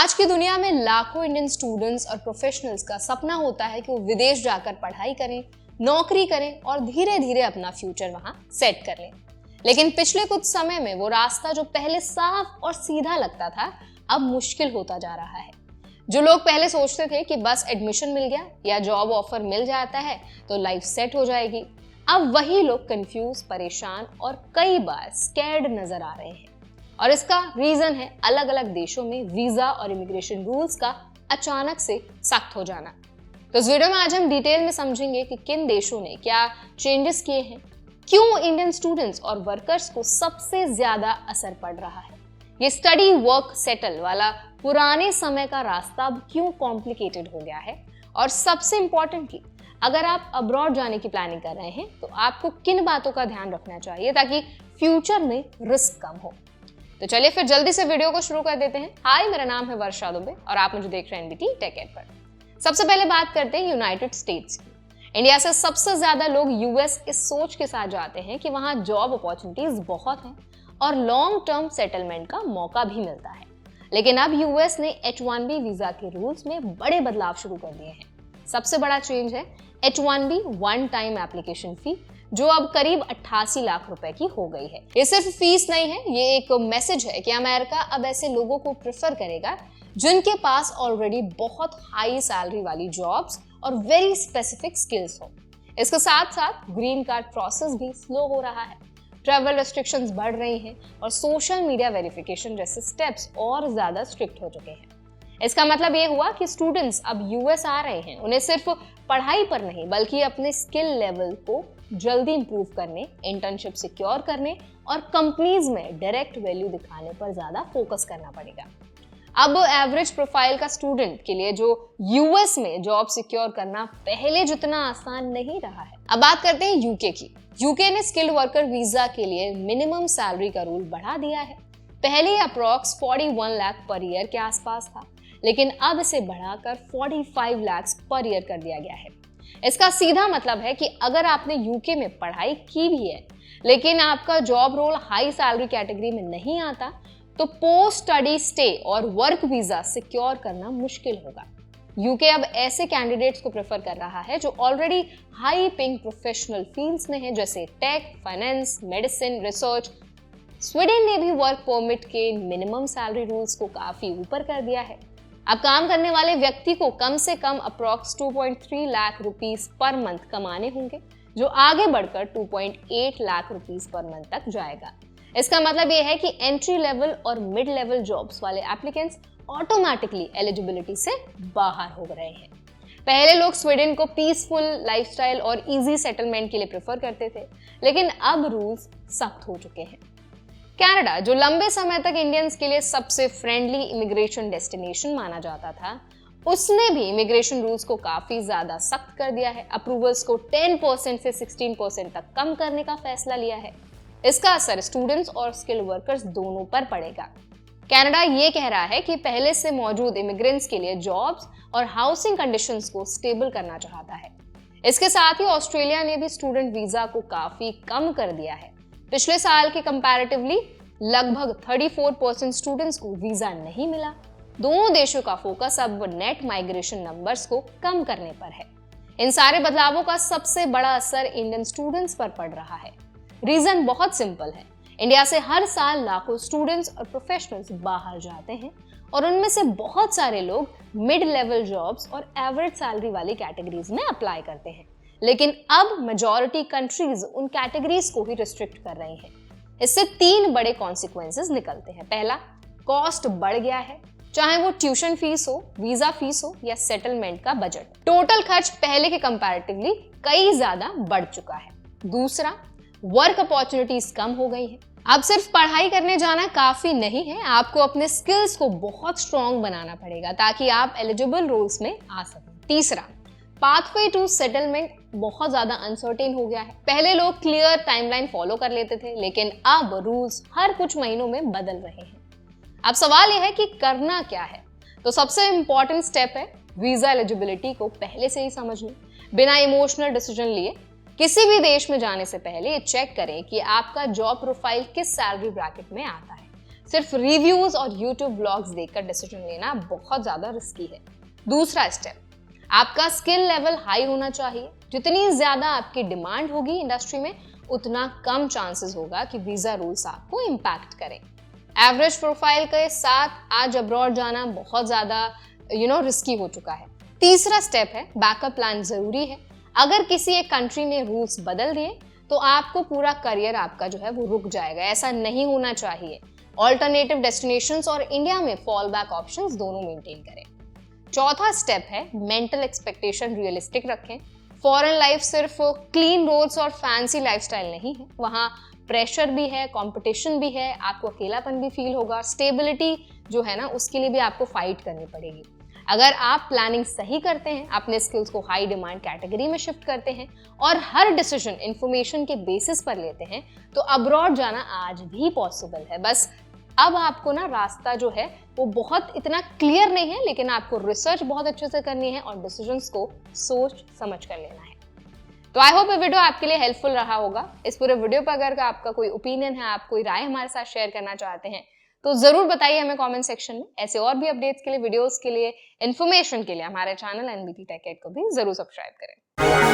आज की दुनिया में लाखों इंडियन स्टूडेंट्स और प्रोफेशनल्स का सपना होता है कि वो विदेश जाकर पढ़ाई करें, नौकरी करें और धीरे धीरे अपना फ्यूचर वहां सेट कर लें। लेकिन पिछले कुछ समय में वो रास्ता जो पहले साफ और सीधा लगता था, अब मुश्किल होता जा रहा है। जो लोग पहले सोचते थे कि बस एडमिशन मिल गया या जॉब ऑफर मिल जाता है तो लाइफ सेट हो जाएगी, अब वही लोग कंफ्यूज, परेशान और कई बार स्कैर्ड नजर आ रहे हैं। और इसका रीजन है अलग अलग देशों में वीजा और इमिग्रेशन रूल्स का अचानक से सख्त हो जाना। तो इस वीडियो में आज हम डिटेल में समझेंगे कि किन देशों ने क्या चेंजेस किए हैं, क्यों इंडियन स्टूडेंट्स और वर्कर्स को सबसे ज्यादा असर पड़ रहा है, ये स्टडी वर्क सेटल वाला पुराने समय का रास्ता अब क्यों कॉम्प्लिकेटेड हो गया है, और सबसे इंपॉर्टेंटली अगर आप अब्रॉड जाने की प्लानिंग कर रहे हैं तो आपको किन बातों का ध्यान रखना चाहिए ताकि फ्यूचर में रिस्क कम हो। तो चलिए फिर जल्दी से वीडियो को शुरू कर देते हैं। हाय, मेरा नाम है वर्षा दुबे और आप मुझे देख रहे हैं एनबीटी टेक एड पर। सबसे पहले बात करते हैं यूनाइटेड स्टेट्स की। इंडिया से सबसे ज्यादा लोग यूएस इस सोच के साथ जाते हैं कि वहां जॉब अपॉर्चुनिटीज बहुत हैं और लॉन्ग टर्म सेटलमेंट का मौका भी मिलता है। लेकिन अब यूएस ने H1B वीजा के रूल्स में बड़े बदलाव शुरू कर दिए हैं। सबसे बड़ा चेंज है H1B one time application fee, जो अब करीब 88 लाख रुपए की हो गई है। ये सिर्फ फीस नहीं है, ये एक मैसेज है कि अमेरिका अब ऐसे लोगों को प्रेफर करेगा जिनके पास ऑलरेडी बहुत हाई सैलरी वाली जॉब्स और वेरी स्पेसिफिक स्किल्स हो। इसके साथ साथ ग्रीन कार्ड प्रोसेस भी स्लो हो रहा है, ट्रैवल रेस्ट्रिक्शंस बढ़ रही हैं और सोशल मीडिया वेरिफिकेशन जैसे स्टेप्स और ज्यादा स्ट्रिक्ट हो चुके हैं। इसका मतलब ये हुआ कि स्टूडेंट्स अब यूएस आ रहे हैं उन्हें सिर्फ पढ़ाई पर नहीं बल्कि अपने स्किल लेवल को जल्दी इंप्रूव करने, इंटर्नशिप सिक्योर करने और कंपनीज में डायरेक्ट वैल्यू दिखाने पर ज्यादा फोकस करना पड़ेगा। अब एवरेज प्रोफाइल का स्टूडेंट के लिए जो यूएस में जॉब सिक्योर करना पहले जितना आसान नहीं रहा है। अब बात करते हैं यूके की। यूके ने स्किल्ड वर्कर वीजा के लिए मिनिमम सैलरी का रूल बढ़ा दिया है। पहले अप्रॉक्स 41 लाख पर ईयर के आसपास था, लेकिन अब इसे बढ़ाकर 45 लाख पर ईयर कर दिया गया है। इसका सीधा मतलब है कि अगर आपने यूके में पढ़ाई की भी है लेकिन आपका job role high salary category में नहीं आता तो पोस्ट स्टडी स्टे और वर्क वीजा सिक्योर करना मुश्किल होगा। यूके अब ऐसे कैंडिडेट्स को प्रेफर कर रहा है जो already high paying professional fields में है, जैसे tech, finance, medicine, research. Sweden ने भी वर्क परमिट के मिनिमम सैलरी रूल्स को काफी ऊपर कर दिया है। अब काम करने वाले व्यक्ति को कम से कम approx 2.3 lakh rupees per month कमाने होंगे, जो आगे बढ़कर 2.8 लाख रुपीस पर मंथ तक जाएगा। इसका मतलब यह है कि एंट्री लेवल और मिड लेवल जॉब्स वाले एप्लीकेंट्स ऑटोमेटिकली एलिजिबिलिटी से बाहर हो रहे हैं। पहले लोग स्वीडन को पीसफुल लाइफस्टाइल और इजी सेटलमेंट के लिए प्रेफर करते थे, लेकिन अब रूल्स सख्त हो चुके हैं। कनाडा, जो लंबे समय तक इंडियंस के लिए सबसे फ्रेंडली इमिग्रेशन डेस्टिनेशन माना जाता था, उसने भी इमिग्रेशन रूल्स को काफी ज्यादा सख्त कर दिया है। अप्रूवल्स को 10% से 16% तक कम करने का फैसला लिया है। इसका असर स्टूडेंट्स और स्किल वर्कर्स दोनों पर पड़ेगा। कनाडा ये कह रहा है कि पहले से मौजूद इमिग्रेंट्स के लिए जॉब्स और हाउसिंग कंडीशंस को स्टेबल करना चाहता है। इसके साथ ही ऑस्ट्रेलिया ने भी स्टूडेंट वीजा को काफी कम कर दिया है। पिछले साल के कंपैरेटिवली लगभग 34% स्टूडेंट्स को वीजा नहीं मिला। दोनों देशों का फोकस अब नेट माइग्रेशन नंबर्स को कम करने पर है। इन सारे बदलावों का सबसे बड़ा असर इंडियन स्टूडेंट्स पर पड़ रहा है। रीजन बहुत सिंपल है। इंडिया से हर साल लाखों स्टूडेंट्स और प्रोफेशनल्स बाहर जाते हैं और उनमें से बहुत सारे लोग मिड लेवल जॉब्स और एवरेज सैलरी वाली कैटेगरीज में अप्लाई करते हैं। लेकिन अब मेजॉरिटी कंट्रीज उन कैटेगरीज को ही रिस्ट्रिक्ट कर रही हैं। इससे 3 बड़े कॉन्सिक्वेंसेस निकलते हैं। पहला, कॉस्ट बढ़ गया है, चाहे वो ट्यूशन फीस हो, वीजा फीस हो या सेटलमेंट का बजट। टोटल खर्च पहले के कंपैरेटिवली कई ज्यादा बढ़ चुका है। दूसरा, वर्क अपॉर्चुनिटीज कम हो गई है। अब सिर्फ पढ़ाई करने जाना काफी नहीं है, आपको अपने स्किल्स को बहुत स्ट्रॉन्ग बनाना पड़ेगा ताकि आप एलिजिबल रोल्स में आ सकें। तीसरा, पाथवे टू सेटलमेंट बहुत ज्यादा अनसर्टेन हो गया है। पहले लोग क्लियर टाइमलाइन फॉलो कर लेते थे, लेकिन अब रूल्स हर कुछ महीनों में बदल रहे हैं। अब सवाल यह है कि करना क्या है। तो सबसे इंपॉर्टेंट स्टेप है वीजा एलिजिबिलिटी को पहले से ही समझना। बिना इमोशनल डिसीजन लिए किसी भी देश में जाने से पहले ये चेक करें कि आपका जॉब प्रोफाइल किस सैलरी ब्रैकेट में आता है। सिर्फ रिव्यूज और यूट्यूब ब्लॉग्स देखकर डिसीजन लेना बहुत ज्यादा रिस्की है। दूसरा स्टेप, आपका स्किल लेवल हाई होना चाहिए। जितनी ज्यादा आपकी डिमांड होगी इंडस्ट्री में, उतना कम चांसेस होगा कि वीजा रूल्स आपको इम्पैक्ट करें। एवरेज प्रोफाइल के साथ आज अब्रॉड जाना बहुत ज्यादा रिस्की हो चुका है। तीसरा स्टेप है, बैकअप प्लान जरूरी है। अगर किसी एक कंट्री ने रूल्स बदल दिए तो आपको पूरा करियर आपका जो है वो रुक जाएगा। ऐसा नहीं होना चाहिए। ऑल्टरनेटिव डेस्टिनेशंस और इंडिया में फॉल बैक ऑप्शंस दोनों मेंटेन करें। चौथा स्टेप है, मेंटल एक्सपेक्टेशन रियलिस्टिक रखें। फॉरेन लाइफ सिर्फ क्लीन रोड्स और फैंसी लाइफस्टाइल नहीं है, वहाँ प्रेशर भी है, कंपटीशन भी है, आपको अकेलापन भी फील होगा, स्टेबिलिटी जो है ना उसके लिए भी आपको फाइट करनी पड़ेगी। अगर आप प्लानिंग सही करते हैं, अपने स्किल्स को हाई डिमांड कैटेगरी में शिफ्ट करते हैं और हर डिसीजन इंफॉर्मेशन के बेसिस पर लेते हैं, तो अब्रॉड जाना आज भी पॉसिबल है। बस अब आपको ना रास्ता जो है वो बहुत इतना क्लियर नहीं है, लेकिन आपको रिसर्च बहुत अच्छे से करनी है और डिसीजंस को सोच समझ कर लेना है। तो आई होप ये वीडियो आपके लिए हेल्पफुल रहा होगा। इस पूरे वीडियो पर अगर आपका कोई ओपिनियन है, आप कोई राय हमारे साथ शेयर करना चाहते हैं, तो जरूर बताइए हमें कमेंट सेक्शन में। ऐसे और भी अपडेट्स के लिए, वीडियोस के लिए, इन्फॉर्मेशन के लिए हमारे चैनल एनबीटी टेक एड को भी जरूर सब्सक्राइब करें।